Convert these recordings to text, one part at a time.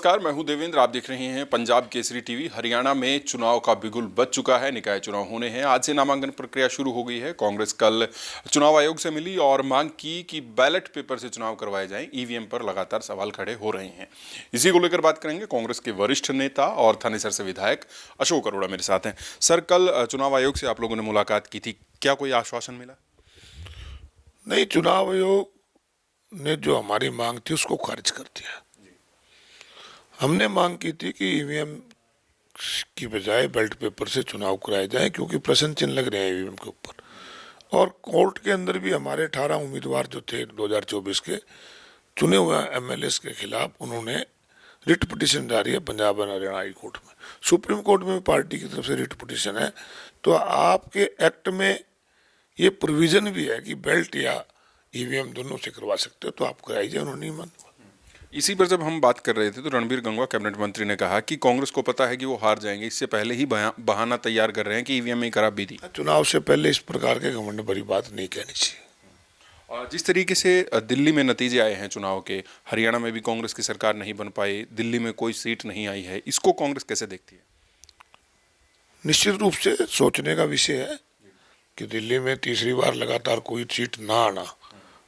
नमस्कार, मैं हूं देवेंद्र। आप देख रहे हैं पंजाब केसरी टीवी। हरियाणा में चुनाव का बिगुल बज चुका है। निकाय चुनाव होने हैं। आज से नामांकन प्रक्रिया शुरू हो गई है। कांग्रेस कल चुनाव आयोग से मिली और मांग की कि बैलेट पेपर से चुनाव करवाए जाएं। ईवीएम पर लगातार सवाल खड़े हो रहे हैं। इसी को लेकर बात करेंगे। कांग्रेस के वरिष्ठ नेता और थानेसर से विधायक अशोक अरोड़ा मेरे साथ हैं। सर, कल चुनाव आयोग से आप लोगों ने मुलाकात की थी, क्या कोई आश्वासन मिला? नहीं, चुनाव आयोग ने जो हमारी मांग थी उसको खारिज कर दिया। हमने मांग की थी कि ईवीएम की बजाय बैलेट पेपर से चुनाव कराए जाए, क्योंकि प्रश्न चिन्ह लग रहे हैं ईवीएम के ऊपर। और कोर्ट के अंदर भी हमारे 18 उम्मीदवार जो थे 2024 के चुने हुए एमएलए के खिलाफ उन्होंने रिट पिटीशन जारी है पंजाब और हरियाणा हाई कोर्ट में। सुप्रीम कोर्ट में पार्टी की तरफ से रिट पिटीशन है। तो आपके एक्ट में ये प्रोविजन भी है कि बेल्ट या ईवीएम दोनों से करवा सकते हो, तो आप कराई जाए। उन्होंने नहीं माना। इसी पर जब हम बात कर रहे थे तो रणबीर गंगवा कैबिनेट मंत्री ने कहा कि कांग्रेस को पता है कि वो हार जाएंगे, इससे पहले ही बहाना तैयार कर रहे हैं कि ईवीएम में खराबी थी। चुनाव से पहले इस प्रकार के घमंड भरी बात नहीं कहनी चाहिए। और जिस तरीके से दिल्ली में नतीजे आए हैं चुनाव के, हरियाणा में भी कांग्रेस की सरकार नहीं बन पाई, दिल्ली में कोई सीट नहीं आई है, इसको कांग्रेस कैसे देखती है? निश्चित रूप से सोचने का विषय है कि दिल्ली में तीसरी बार लगातार कोई सीट ना आना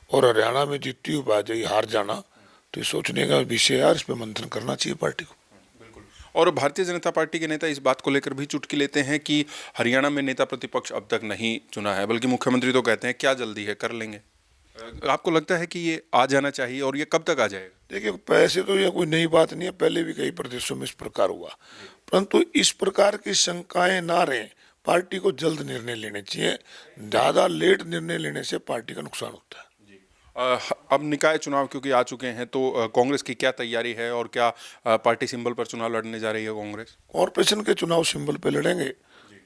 और हरियाणा में जीतती हुई बाजी हार जाना, तो ये सोचने का विषय है। इस पर मंथन करना चाहिए पार्टी को। बिल्कुल। और भारतीय जनता पार्टी के नेता इस बात को लेकर भी चुटकी लेते हैं कि हरियाणा में नेता प्रतिपक्ष अब तक नहीं चुना है, बल्कि मुख्यमंत्री तो कहते हैं क्या जल्दी है, कर लेंगे। आपको लगता है कि ये आ जाना चाहिए और ये कब तक आ जाएगा? देखिए, पैसे तो ये कोई नई बात नहीं है, पहले भी कई प्रदेशों में इस प्रकार हुआ, परंतु इस प्रकार की शंकाएं ना रहें। पार्टी को जल्द निर्णय लेने चाहिए। ज़्यादा लेट निर्णय लेने से पार्टी का नुकसान होता है। अब निकाय चुनाव क्योंकि आ चुके हैं तो कांग्रेस की क्या तैयारी है और क्या पार्टी सिंबल पर चुनाव लड़ने जा रही है कांग्रेस? कॉरपोरेशन के चुनाव सिंबल पे लड़ेंगे,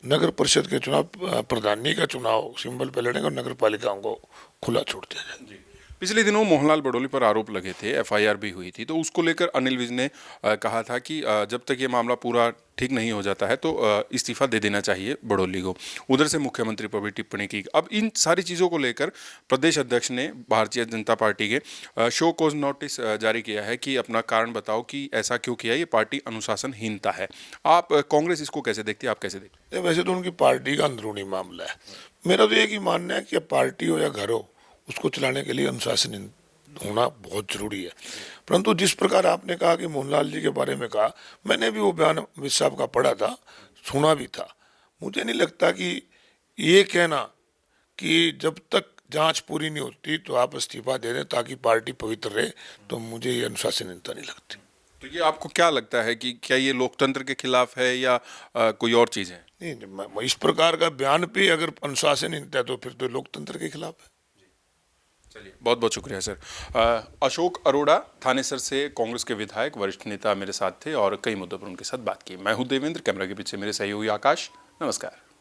नगर परिषद के चुनाव प्रधानी का चुनाव सिंबल पे लड़ेंगे और नगर पालिकाओं को खुला छोड़ दिया जाए। पिछले दिनों मोहनलाल बडोली पर आरोप लगे थे, एफआईआर भी हुई थी, तो उसको लेकर अनिल विज ने कहा था कि जब तक ये मामला पूरा ठीक नहीं हो जाता है तो इस्तीफा दे देना चाहिए बडोली को। उधर से मुख्यमंत्री पर भी टिप्पणी की। अब इन सारी चीज़ों को लेकर प्रदेश अध्यक्ष ने भारतीय जनता पार्टी के शो कॉज नोटिस जारी किया है कि अपना कारण बताओ कि ऐसा क्यों किया, ये पार्टी अनुशासनहीनता है। आप कांग्रेस इसको कैसे देखती है, आप कैसे देखते हैं? वैसे तो उनकी पार्टी का अंदरूनी मामला है। मेरा तो एक ही मानना है कि पार्टी हो या घर हो, उसको चलाने के लिए अनुशासन होना बहुत जरूरी है। परंतु जिस प्रकार आपने कहा कि मोहनलाल जी के बारे में कहा, मैंने भी वो बयान विज साहब का पढ़ा था, सुना भी था। मुझे नहीं लगता कि ये कहना कि जब तक जांच पूरी नहीं होती तो आप इस्तीफा दे दें ताकि पार्टी पवित्र रहे, तो मुझे ये अनुशासनहीनता नहीं लगती। तो ये आपको क्या लगता है कि क्या ये लोकतंत्र के खिलाफ है या कोई और चीज़ है? नहीं, इस प्रकार का बयान भी अगर अनुशासनहीनता है तो फिर तो लोकतंत्र के खिलाफ है। चलिए, बहुत बहुत शुक्रिया सर। अशोक अरोड़ा थानेसर से कांग्रेस के विधायक वरिष्ठ नेता मेरे साथ थे और कई मुद्दों पर उनके साथ बात की। मैं हूं देवेंद्र, कैमरा के पीछे मेरे सहयोगी आकाश। नमस्कार।